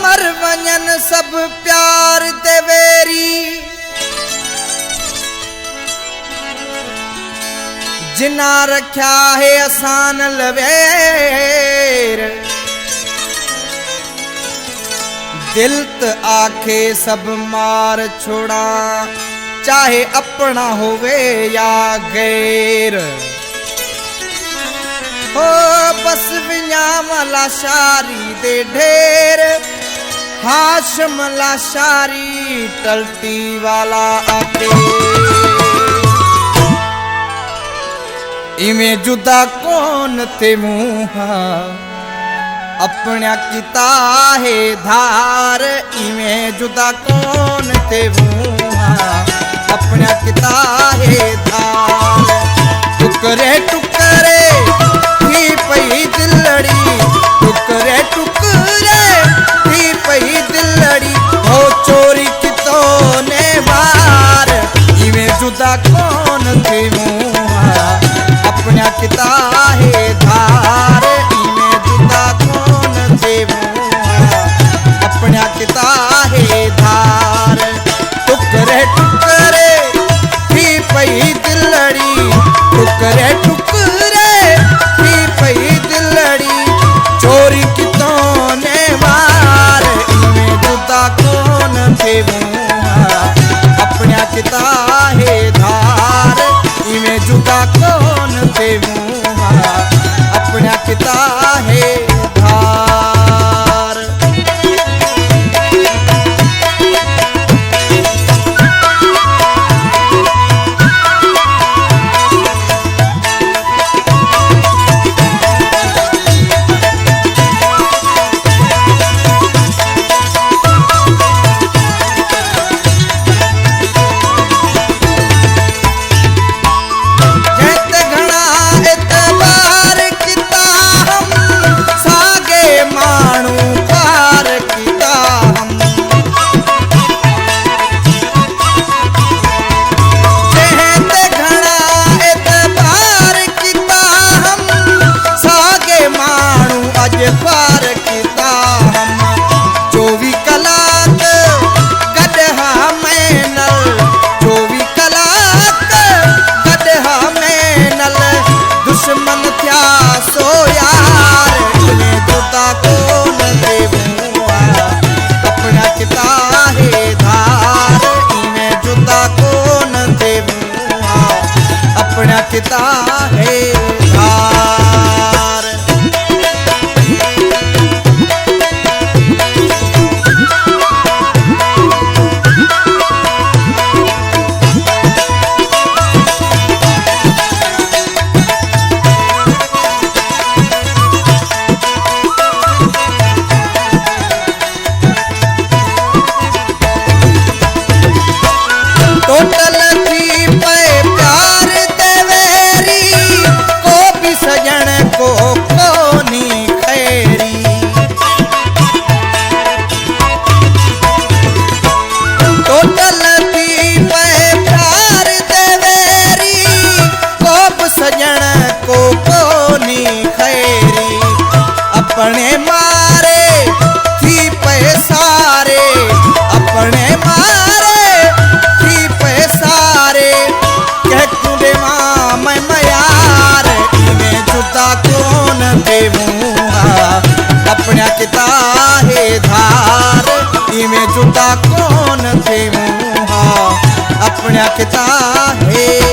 मर वञन सब प्यार ते वेरी जिना रखा है आसान लवेर दिल त आखे सब मार छोड़ा चाहे अपना होवे या गैर हो बस वियामला शारी दे ढेर हाशमला शारी टलती वाला आके इमें जुदा कौन थे मुहा अपना किता है धार इमें जुदा कौन थे मुहा अपना किता है धार टुकरे टुकरे ही पई दिलड़ी टुकरे टुकरे ही पई दिलड़ी हो चोरी कितो ने बार इमें जुदा कौन थे मुहा अपना किता है धार इमें जुदा कौन थे मुहा अपना किता है धार टुकरे टुकरे ही पई दिलड़ी टुकरे टुकरे ही पई दिलड़ी चोरी कितों ने मार इमें जुदा कौन थे मुहा अपना किता है धार इमें जुदा कौन थे मुहा अपना किता है धार किता है धार टोटल अपने मारे थी पैसारे अपने मारे थी पैसारे कह कुंडे मैं मयार इमें जुदा कौन थे मुहा अपना किता है धार इमें जुदा कौन थे मुहा अपना किता है